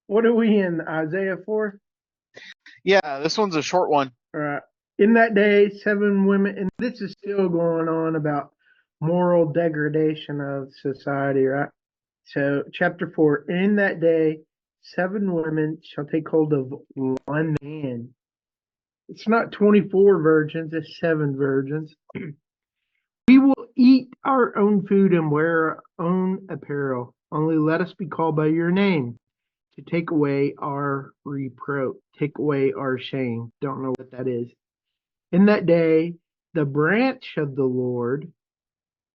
What are we in? Isaiah 4? Yeah, this one's a short one. In that day, 7 women, and this is still going on about moral degradation of society, right? So, chapter 4, in that day, 7 women shall take hold of one man. It's not 24 virgins, it's 7 virgins. We will eat our own food and wear our own apparel. Only let us be called by your name to take away our reproach, take away our shame. Don't know what that is. In that day, the branch of the Lord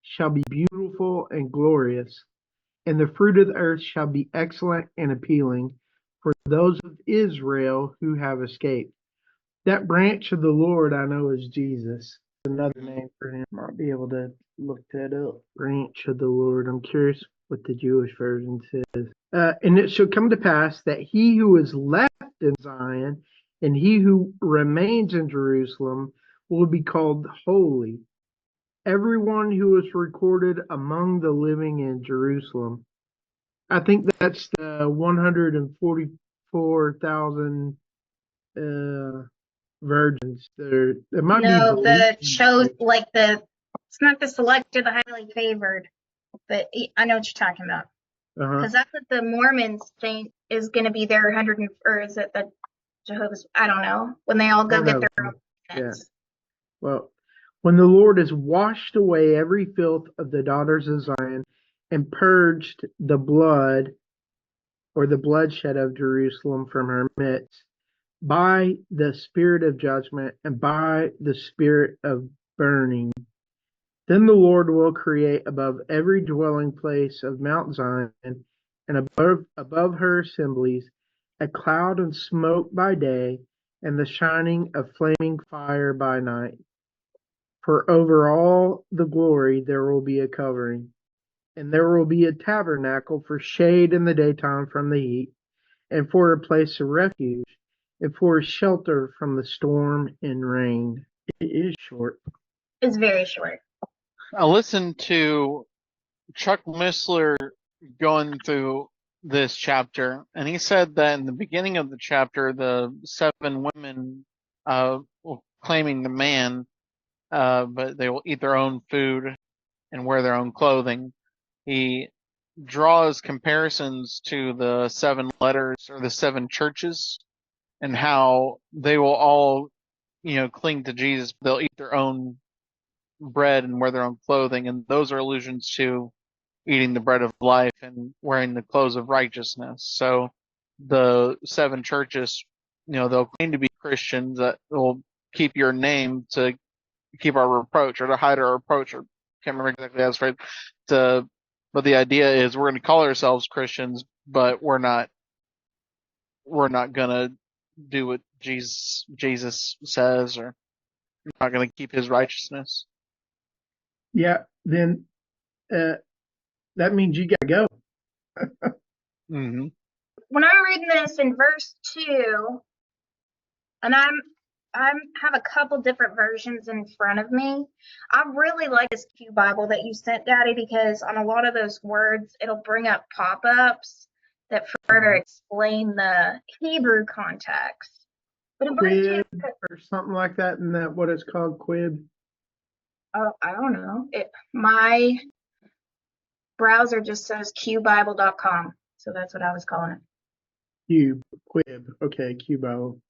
shall be beautiful and glorious, and the fruit of the earth shall be excellent and appealing for those of Israel who have escaped. That branch of the Lord I know is Jesus. Another name for him. Might be able to look that up. Branch of the Lord. I'm curious what the Jewish version says. And it shall come to pass that he who is left in Zion and he who remains in Jerusalem will be called holy. Everyone who is recorded among the living in Jerusalem. I think that's the 144,000 virgins. There might be No, belief. the chose like it's not the selected, the highly favored, but I know what you're talking about. Because that's what the Mormons think is going to be their 100, or is it the Jehovah's? I don't know. When they all go get their own yeah. Well, when the Lord has washed away every filth of the daughters of Zion and purged the blood or the bloodshed of Jerusalem from her midst by the spirit of judgment and by the spirit of burning, then the Lord will create above every dwelling place of Mount Zion and above her assemblies a cloud and smoke by day and the shining of flaming fire by night. For over all the glory there will be a covering, and there will be a tabernacle for shade in the daytime from the heat, and for a place of refuge, and for a shelter from the storm and rain. It is short. It's very short. I listened to Chuck Missler going through this chapter, and he said that in the beginning of the chapter, the 7 women claiming the man, but they will eat their own food and wear their own clothing. He draws comparisons to the 7 letters or the 7 churches and how they will all, cling to Jesus. They'll eat their own bread and wear their own clothing, and those are allusions to eating the bread of life and wearing the clothes of righteousness. So the 7 churches, they'll claim to be Christians that will keep your name to keep our reproach or to hide our reproach, or can't remember exactly how it's phrased. But the idea is we're going to call ourselves Christians, but we're not gonna do what Jesus says, or we're not going to keep his righteousness. Yeah, then that means you gotta go. Mm-hmm. When I'm reading this in verse 2, and I have a couple different versions in front of me. I really like this Q Bible that you sent, Daddy, because on a lot of those words, it'll bring up pop-ups that further explain the Hebrew context. But in Quib or something like that, isn't that what it's called, quib? Oh, I don't know. My browser just says qbible.com, so that's what I was calling it. Quib. Okay, Q Bible.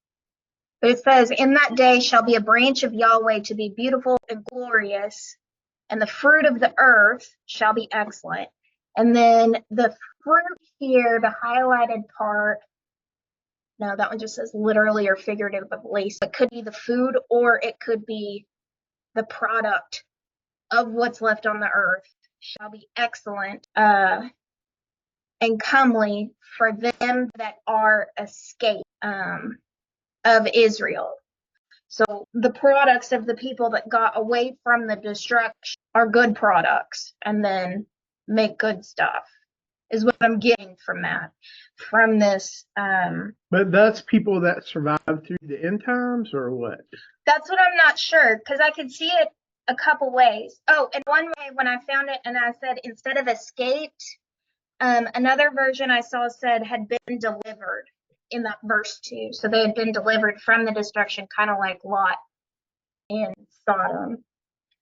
But it says, in that day shall be a branch of Yahweh to be beautiful and glorious, and the fruit of the earth shall be excellent. And then the fruit here, the highlighted part, no, that one just says literally or figuratively. So it could be the food, or it could be the product of what's left on the earth shall be excellent and comely for them that are escaped of Israel. So the products of the people that got away from the destruction are good products, and then make good stuff is what I'm getting from that, from this. But that's people that survived through the end times, or what? That's what I'm not sure, because I could see it a couple ways. Oh, and one way when I found it and I said instead of escaped, Another version I saw said had been delivered in that verse 2. So they had been delivered from the destruction, kind of like Lot in Sodom.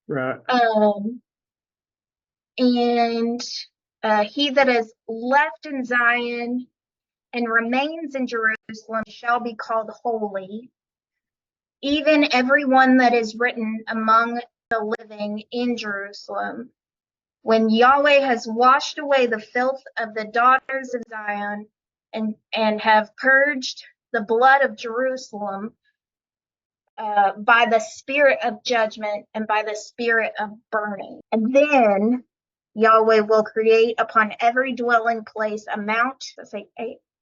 Right. And he that is left in Zion and remains in Jerusalem shall be called holy, even every one that is written among the living in Jerusalem. When Yahweh has washed away the filth of the daughters of Zion and have purged the blood of Jerusalem by the spirit of judgment and by the spirit of burning. And then Yahweh will create upon every dwelling place a mount,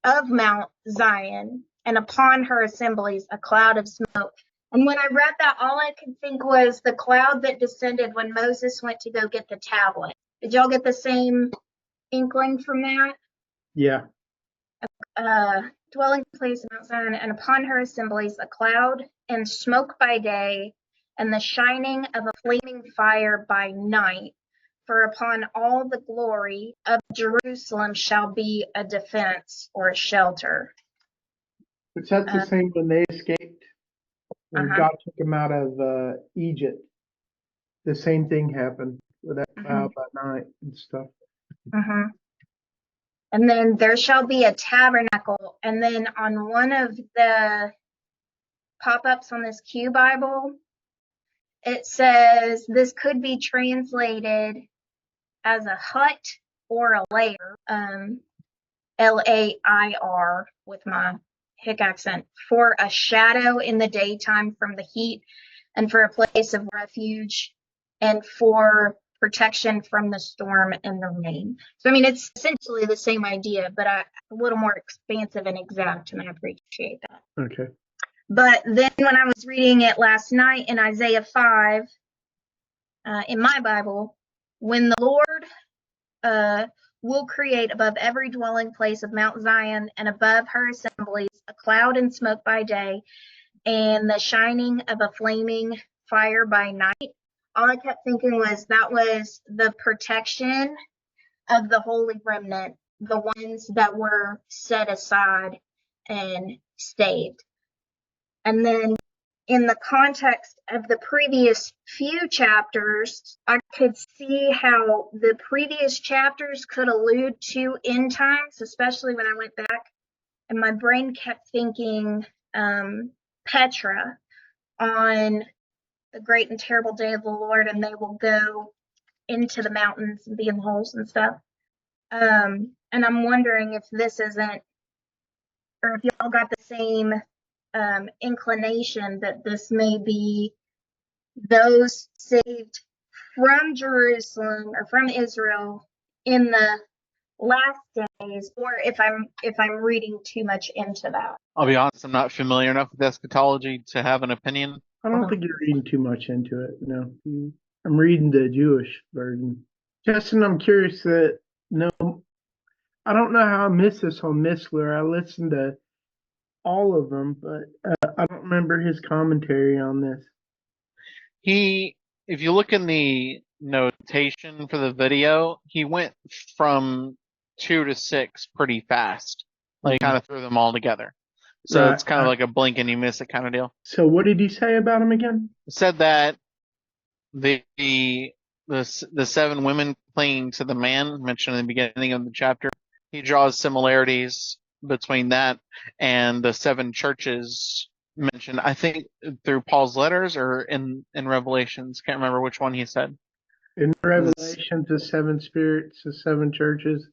of Mount Zion, and upon her assemblies a cloud of smoke. And when I read that, all I could think was the cloud that descended when Moses went to go get the tablet. Did y'all get the same inkling from that? Yeah. Dwelling place of Mount Zion, and upon her assemblies a cloud and smoke by day, and the shining of a flaming fire by night. For upon all the glory of Jerusalem shall be a defense or a shelter. But that's the same when they escaped, when God took them out of Egypt. The same thing happened with that cloud by night and stuff. And then there shall be a tabernacle. And then on one of the pop-ups on this Q Bible, it says this could be translated as a hut or a lair, Lair with my hick accent, for a shadow in the daytime from the heat, and for a place of refuge, and for protection from the storm and the rain. So, I mean, it's essentially the same idea, but a little more expansive and exact, and I appreciate that. Okay. But then when I was reading it last night in Isaiah 5, in my Bible, when the Lord will create above every dwelling place of Mount Zion and above her assemblies a cloud and smoke by day, and the shining of a flaming fire by night, all I kept thinking was that was the protection of the holy remnant, the ones that were set aside and saved. And then in the context of the previous few chapters, I could see how the previous chapters could allude to end times, especially when I went back. And my brain kept thinking Petra on the great and terrible day of the Lord, and they will go into the mountains and be in holes and stuff. And I'm wondering if this isn't, or if y'all got the same inclination that this may be those saved from Jerusalem or from Israel in the last days, or if I'm reading too much into that. I'll be honest, I'm not familiar enough with eschatology to have an opinion. I don't think you're reading too much into it. No, I'm reading the Jewish version. Justin, I'm curious that I don't know how I missed this on Missler. I listened to all of them, but I don't remember his commentary on this. If you look in the notation for the video, he went from 2 to 6 pretty fast. Like, kind of threw them all together. So Right. it's kind of like a blink and you miss it kind of deal. So what did he say about him again? Said that the 7 women clinging to the man mentioned in the beginning of the chapter, he draws similarities between that and the 7 churches mentioned, I think through Paul's letters or in Revelations. Can't remember which one he said. In Revelations, the 7 spirits, the 7 churches,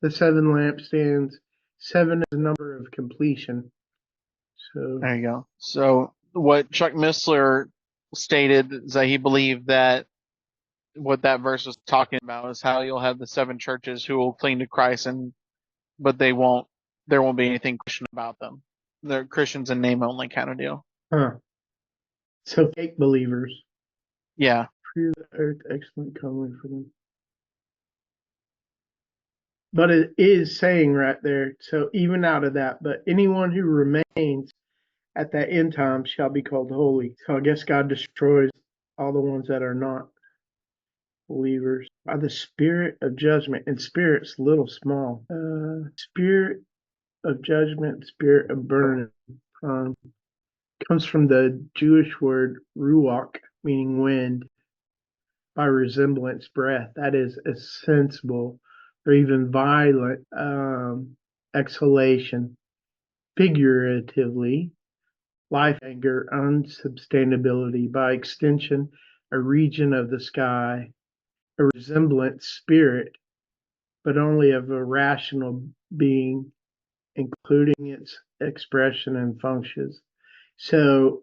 the 7 lampstands. 7 is a number of completion. So there you go. So what Chuck Missler stated is that he believed that what that verse was talking about is how you'll have the 7 churches who will cling to Christ, but there won't be anything Christian about them. They're Christians in name only kind of deal. So fake believers. Yeah. Free the earth, excellent coming for them. But it is saying right there, so even out of that, but anyone who remains at that end time shall be called holy. So I guess God destroys all the ones that are not believers. by the spirit of judgment, and spirit's little small. Spirit of judgment, spirit of burning. Comes from the Jewish word ruach, meaning wind, by resemblance, breath. That is a sensible or even violent exhalation. Figuratively, life, anger, unsustainability. By extension, a region of the sky, a resemblance, spirit, but only of a rational being, including its expression and functions. So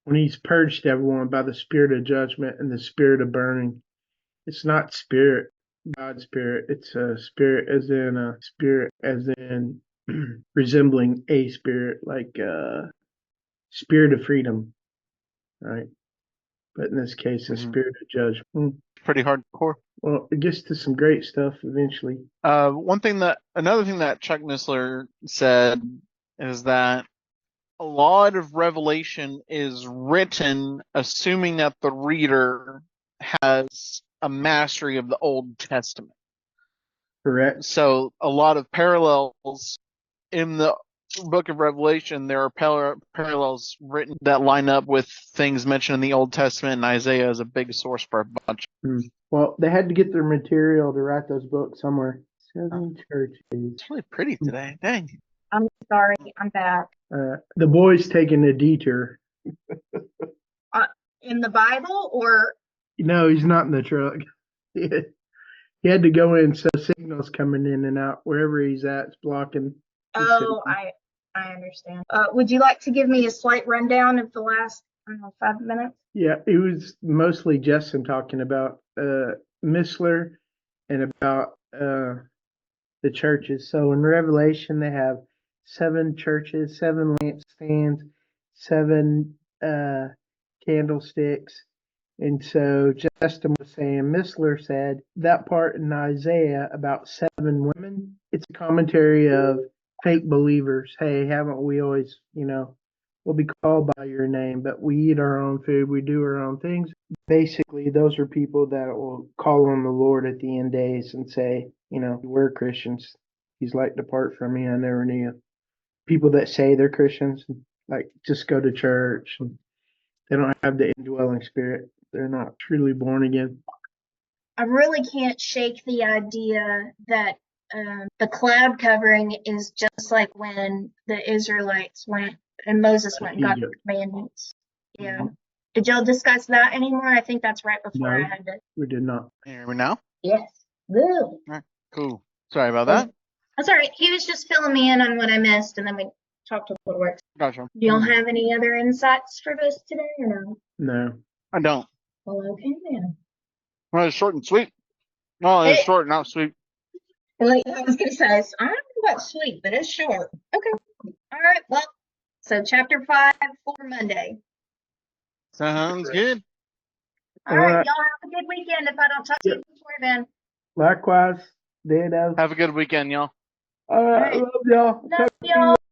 when he's purged everyone by the spirit of judgment and the spirit of burning, it's not spirit, God's spirit. It's a spirit as in resembling a spirit, like spirit of freedom, right? But in this case, a spirit of judgment. Pretty hardcore. Well, it gets to some great stuff eventually. Another thing that Chuck Missler said is that a lot of Revelation is written assuming that the reader has a mastery of the Old Testament. Correct. So a lot of parallels in the book of Revelation, there are parallels written that line up with things mentioned in the Old Testament, and Isaiah is a big source for a bunch. Well, they had to get their material to write those books somewhere. 7 churches. It's really pretty today. Dang. I'm sorry, I'm back. The boy's taking a detour. In the Bible, or? No, he's not in the truck. He had to go in, so signals coming in and out. Wherever he's at, it's blocking. Oh, I understand. Would you like to give me a slight rundown of the last, 5 minutes? Yeah, it was mostly Justin talking about Missler and about the churches. So in Revelation, they have 7 churches, 7 lampstands, 7 candlesticks. And so Justin was saying, Missler said that part in Isaiah about 7 women, it's a commentary of fake believers. Hey, haven't we always, we'll be called by your name, but we eat our own food, we do our own things. Basically, those are people that will call on the Lord at the end days and say, we're Christians. He's like, depart from me, I never knew you. People that say they're Christians, like just go to church, and they don't have the indwelling spirit. They're not truly born again. I really can't shake the idea that the cloud covering is just like when the Israelites went and Moses went and got the commandments. Yeah. Mm-hmm. Did y'all discuss that anymore? I think that's right before I had to. We did not. Can you hear me now? Yes. Woo. All right, cool. Sorry about that. That's all right. He was just filling me in on what I missed, and then we talked to what works. Gotcha. Do y'all have any other insights for us today, or no? No. I don't. Well, okay then. Well, it's short and sweet. No, it's short, not sweet. Well, I was going to say, I don't know about sweet, but it's short. Okay. All right. Well, so chapter 5 for Monday. Sounds good. All right. Y'all have a good weekend if I don't talk to you before then. Likewise, ditto. Have a good weekend, y'all. All right. Love y'all. Love y'all.